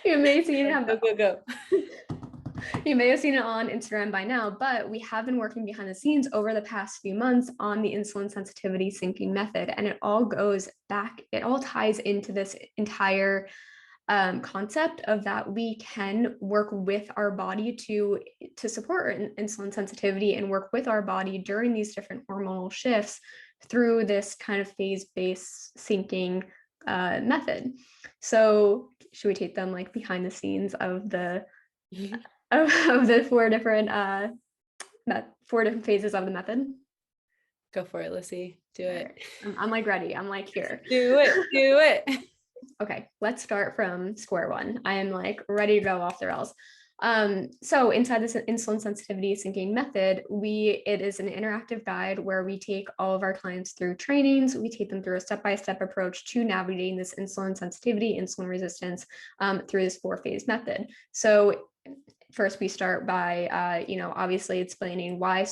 You may see it go. You may have seen it on Instagram by now, but we have been working behind the scenes over the past few months on the insulin sensitivity syncing method. And it all goes back, it all ties into this entire concept of that we can work with our body to support insulin sensitivity and work with our body during these different hormonal shifts through this kind of phase-based syncing method. So should we take them like behind the scenes of the of the four different phases of the method? Go for it, Lissy. Do it. I'm like ready. I'm like, here. Do it. Okay, let's start from square one. I am like ready to go off the rails. So inside this insulin sensitivity syncing method, it is an interactive guide where we take all of our clients through trainings. We take them through a step-by-step approach to navigating this insulin sensitivity, insulin resistance through this 4-phase method. So first we start by, obviously explaining why,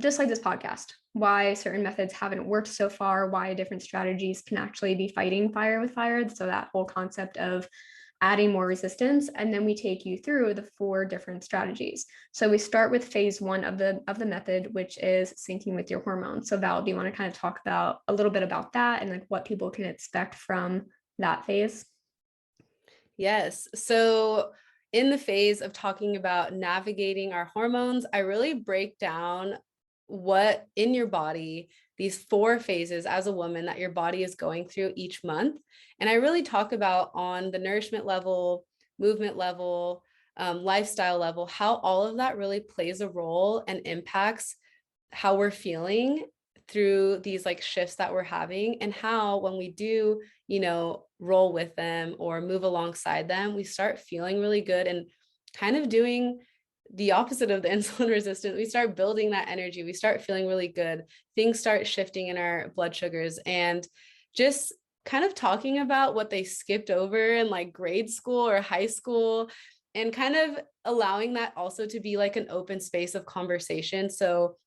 just like this podcast, why certain methods haven't worked so far, why different strategies can actually be fighting fire with fire. So that whole concept of adding more resistance, and then we take you through the 4 different strategies. So we start with phase 1 of the method, which is syncing with your hormones. So Val, do you want to kind of talk about a little bit about that and like what people can expect from that phase? Yes. So in the phase of talking about navigating our hormones, I really break down what in your body, these 4 phases as a woman that your body is going through each month. And I really talk about on the nourishment level, movement level, lifestyle level, how all of that really plays a role and impacts how we're feeling through these like shifts that we're having, and how when we do, roll with them or move alongside them, we start feeling really good and kind of doing the opposite of the insulin resistance. We start building that energy. We start feeling really good. Things start shifting in our blood sugars, and just kind of talking about what they skipped over in like grade school or high school, and kind of allowing that also to be like an open space of conversation. So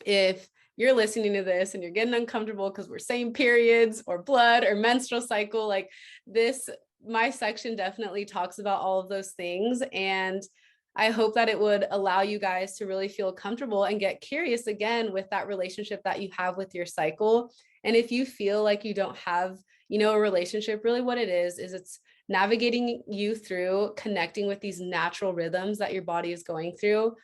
if you're listening to this and you're getting uncomfortable because we're saying periods or blood or menstrual cycle, like this, my section definitely talks about all of those things. And I hope that it would allow you guys to really feel comfortable and get curious again with that relationship that you have with your cycle. And if you feel like you don't have, a relationship, really what it is it's navigating you through connecting with these natural rhythms that your body is going through,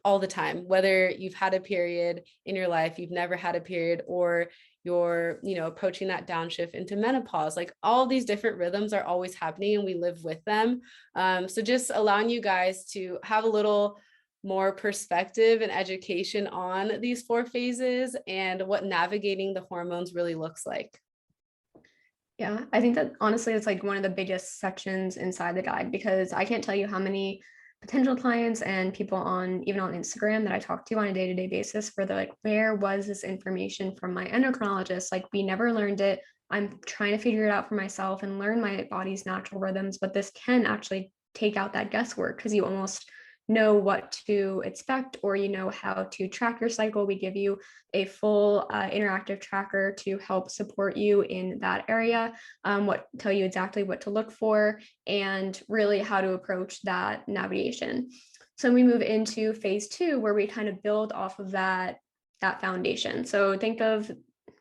all the time, whether you've had a period in your life, you've never had a period, or you're, approaching that downshift into menopause. Like all these different rhythms are always happening and we live with them. So just allowing you guys to have a little more perspective and education on these 4 phases and what navigating the hormones really looks like. Yeah, I think that honestly, it's like one of the biggest sections inside the guide, because I can't tell you how many potential clients and people even on Instagram that I talk to on a day-to-day basis where they're like, where was this information from my endocrinologist? Like, we never learned it. I'm trying to figure it out for myself and learn my body's natural rhythms, but this can actually take out that guesswork because you almost know what to expect, or how to track your cycle. We give you a full interactive tracker to help support you in that area, tell you exactly what to look for and really how to approach that navigation. So we move into phase 2, where we kind of build off of that foundation. So think of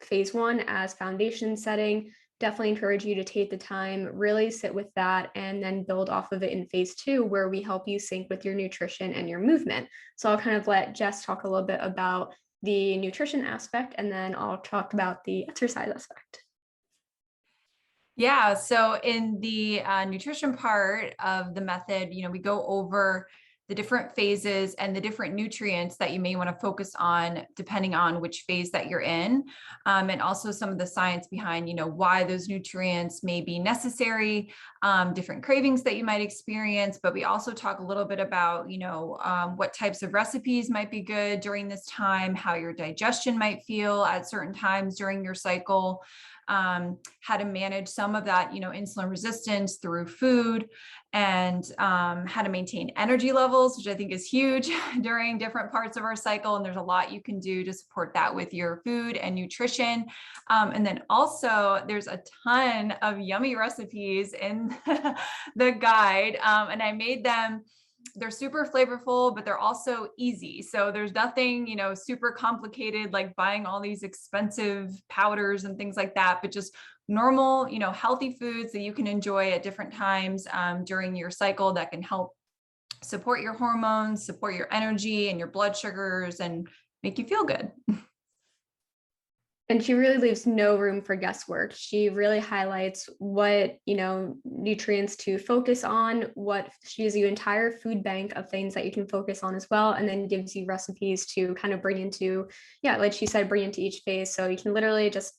phase 1 as foundation setting. Definitely encourage you to take the time, really sit with that, and then build off of it in phase 2, where we help you sync with your nutrition and your movement. So I'll kind of let Jess talk a little bit about the nutrition aspect, and then I'll talk about the exercise aspect. Yeah, so in the nutrition part of the method, we go over the different phases and the different nutrients that you may want to focus on depending on which phase that you're in, and also some of the science behind, why those nutrients may be necessary, different cravings that you might experience. But we also talk a little bit about, what types of recipes might be good during this time, how your digestion might feel at certain times during your cycle, how to manage some of that, insulin resistance through food, and how to maintain energy levels, which I think is huge during different parts of our cycle. And there's a lot you can do to support that with your food and nutrition. And then also there's a ton of yummy recipes in the guide. And I made them. They're super flavorful, but they're also easy. So there's nothing, super complicated, like buying all these expensive powders and things like that, but just normal, healthy foods that you can enjoy at different times during your cycle that can help support your hormones, support your energy and your blood sugars, and make you feel good. And she really leaves no room for guesswork. She really highlights what, nutrients to focus on, she gives you an entire food bank of things that you can focus on as well, and then gives you recipes to kind of bring into, like she said, bring into each phase. So you can literally just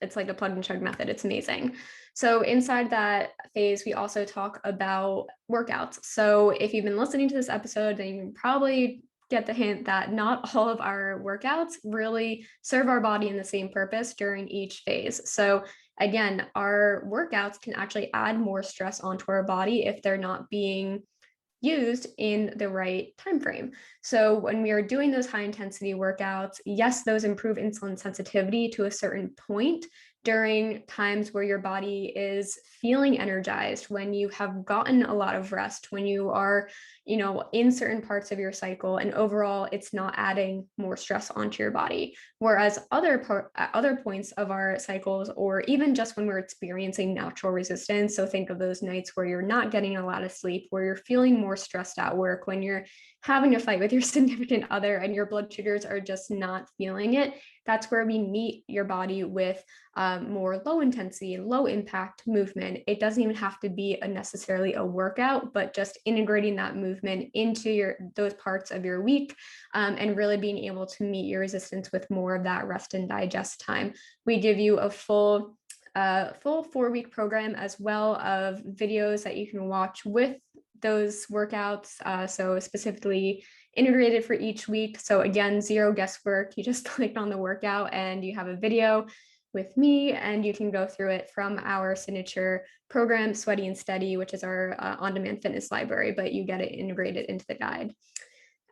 it's like a plug and chug method. It's amazing. So inside that phase, we also talk about workouts. So if you've been listening to this episode, then you can probably get the hint that not all of our workouts really serve our body in the same purpose during each phase. So again, our workouts can actually add more stress onto our body if they're not being used in the right time frame. So when we are doing those high intensity workouts, yes, those improve insulin sensitivity to a certain point during times where your body is feeling energized, when you have gotten a lot of rest, when you are, in certain parts of your cycle, and overall it's not adding more stress onto your body. Whereas other points of our cycles, or even just when we're experiencing natural resistance, so think of those nights where you're not getting a lot of sleep, where you're feeling more stressed at work, when you're having a fight with your significant other and your blood sugars are just not feeling it, that's where we meet your body with more low intensity, low impact movement. It doesn't even have to be necessarily a workout, but just integrating that movement into those parts of your week, and really being able to meet your resistance with more of that rest and digest time. We give you a full 4-week program as well of videos that you can watch with those workouts. So specifically integrated for each week. So again, zero guesswork. You just click on the workout and you have a video with me, and you can go through it from our signature program, Sweaty and Steady, which is our on-demand fitness library, but you get it integrated into the guide.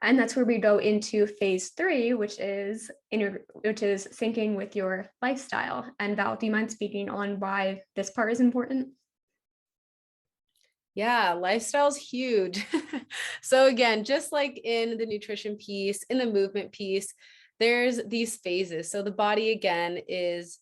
And that's where we go into phase 3, which is syncing with your lifestyle. And Val, do you mind speaking on why this part is important? Yeah, lifestyle's huge. So again, just like in the nutrition piece, in the movement piece, there's these phases. So the body, again, it's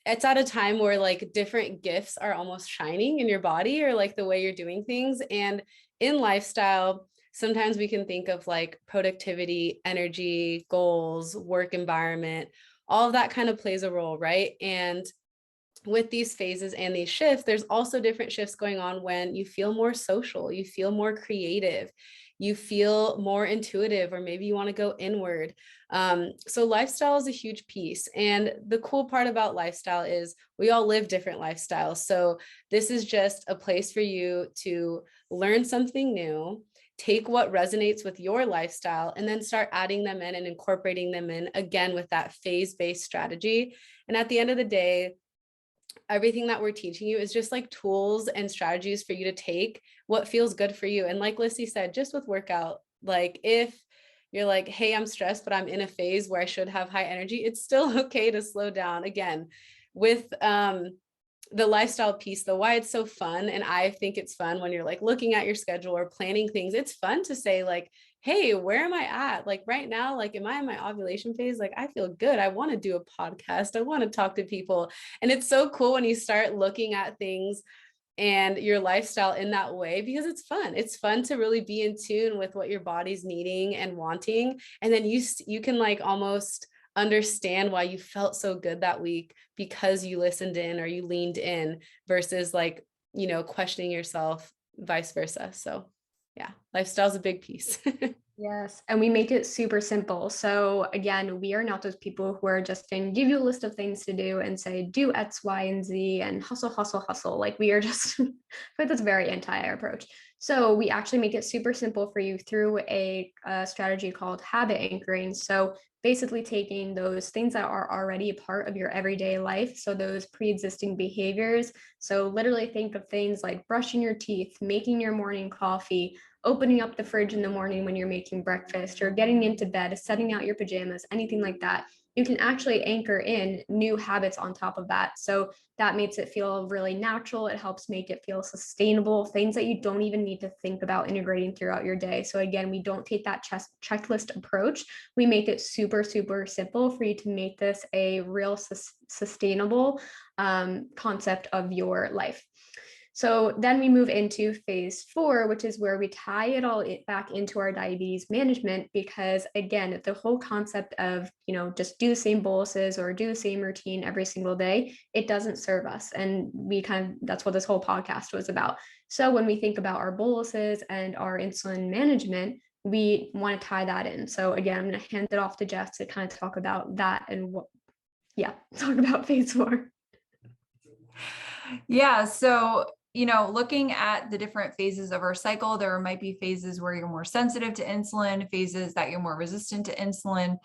at a time where like different gifts are almost shining in your body, or like the way you're doing things. And in lifestyle, sometimes we can think of like productivity, energy, goals, work environment, all of that kind of plays a role, right? And with these phases and these shifts, there's also different shifts going on when you feel more social, you feel more creative, you feel more intuitive, or maybe you want to go inward. So lifestyle is a huge piece. And the cool part about lifestyle is we all live different lifestyles. So this is just a place for you to learn something new, take what resonates with your lifestyle, and then start adding them in and incorporating them in, again, with that phase-based strategy. And at the end of the day, everything that we're teaching you is just like tools and strategies for you to take what feels good for you. And like Lissy said, just with workout, like if you're like, hey, I'm stressed, but I'm in a phase where I should have high energy, it's still okay to slow down. Again, with the lifestyle piece, the why it's so fun. And I think it's fun when you're like looking at your schedule or planning things. It's fun to say like, hey, where am I at? Like right now, like, am I in my ovulation phase? Like, I feel good. I want to do a podcast. I want to talk to people. And it's so cool when you start looking at things and your lifestyle in that way, because it's fun. It's fun to really be in tune with what your body's needing and wanting. And then you can like almost understand why you felt so good that week because you listened in or you leaned in, versus like, questioning yourself, vice versa. So yeah, lifestyle's a big piece. Yes. And we make it super simple. So again, we are not those people who are just going to give you a list of things to do and say, do X, Y, and Z and hustle, hustle, hustle. Like we are just, but that's very anti approach. So we actually make it super simple for you through a strategy called habit anchoring. So basically taking those things that are already a part of your everyday life. So those pre-existing behaviors. So literally think of things like brushing your teeth, making your morning coffee, opening up the fridge in the morning when you're making breakfast, or getting into bed, setting out your pajamas, anything like that. You can actually anchor in new habits on top of that. So that makes it feel really natural. It helps make it feel sustainable, things that you don't even need to think about integrating throughout your day. So again, we don't take that checklist approach. We make it super, super simple for you to make this a real sustainable concept of your life. So then we move into phase 4, which is where we tie it all back into our diabetes management, because again, the whole concept of, just do the same boluses or do the same routine every single day, it doesn't serve us. And that's what this whole podcast was about. So when we think about our boluses and our insulin management, we want to tie that in. So again, I'm going to hand it off to Jess to kind of talk about that and yeah, talk about phase 4. Yeah. So, looking at the different phases of our cycle, there might be phases where you're more sensitive to insulin, phases that you're more resistant to insulin.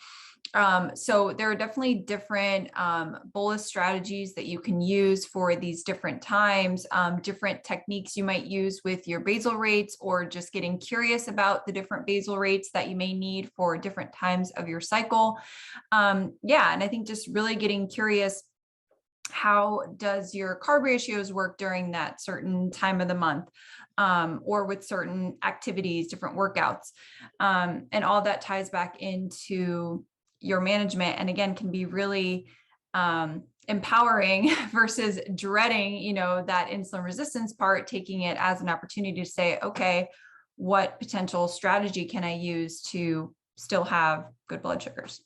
So there are definitely different bolus strategies that you can use for these different times, different techniques you might use with your basal rates, or just getting curious about the different basal rates that you may need for different times of your cycle. Yeah, and I think just really getting curious, how does your carb ratios work during that certain time of the month, or with certain activities, different workouts, and all that ties back into your management, and again can be really empowering versus dreading, that insulin resistance part, taking it as an opportunity to say, okay, what potential strategy can I use to still have good blood sugars?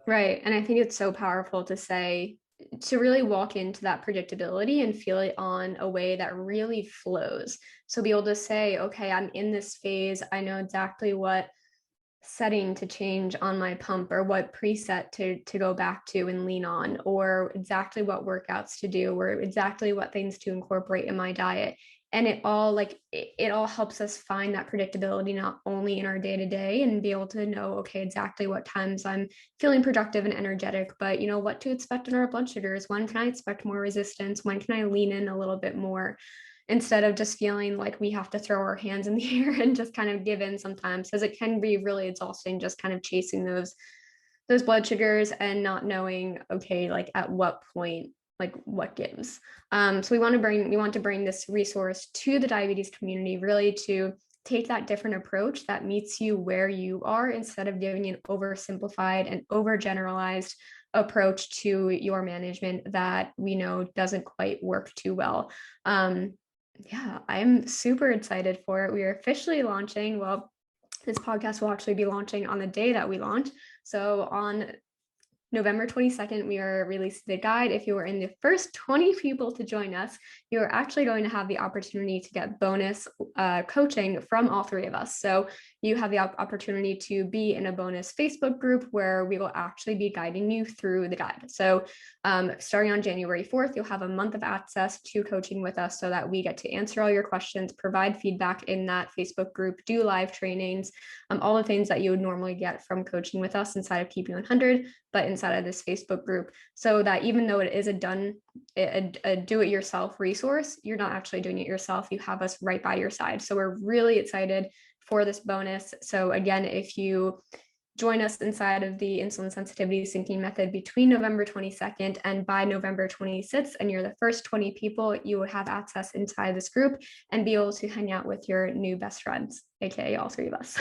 Right. And I think it's so powerful to really walk into that predictability and feel it on a way that really flows. So be able to say, okay, I'm in this phase. I know exactly what setting to change on my pump, or what preset to go back to and lean on, or exactly what workouts to do, or exactly what things to incorporate in my diet. And it all helps us find that predictability, not only in our day to day, and be able to know, okay, exactly what times I'm feeling productive and energetic, but what to expect in our blood sugars. When can I expect more resistance? When can I lean in a little bit more? Instead of just feeling like we have to throw our hands in the air and just kind of give in sometimes, because it can be really exhausting just kind of chasing those blood sugars and not knowing, okay, like at what point, like what gives. So we want to bring this resource to the diabetes community, really to take that different approach that meets you where you are, instead of giving an oversimplified and overgeneralized approach to your management that we know doesn't quite work too well. Yeah, I'm super excited for it. We are officially launching. Well, this podcast will actually be launching on the day that we launch. So on November 22nd, we are releasing the guide. If you were in the first 20 people to join us, you are actually going to have the opportunity to get bonus coaching from all three of us. So you have the opportunity to be in a bonus Facebook group where we will actually be guiding you through the guide. So starting on January 4th, you'll have a month of access to coaching with us, so that we get to answer all your questions, provide feedback in that Facebook group, do live trainings, all the things that you would normally get from coaching with us inside of Keeping 100, but inside of this Facebook group, so that even though it is a do-it-yourself resource, you're not actually doing it yourself. You have us right by your side. So we're really excited for this bonus. So again, if you join us inside of the insulin sensitivity syncing method between November 22nd and by November 26th, and you're the first 20 people, you will have access inside this group and be able to hang out with your new best friends, aka all three of us.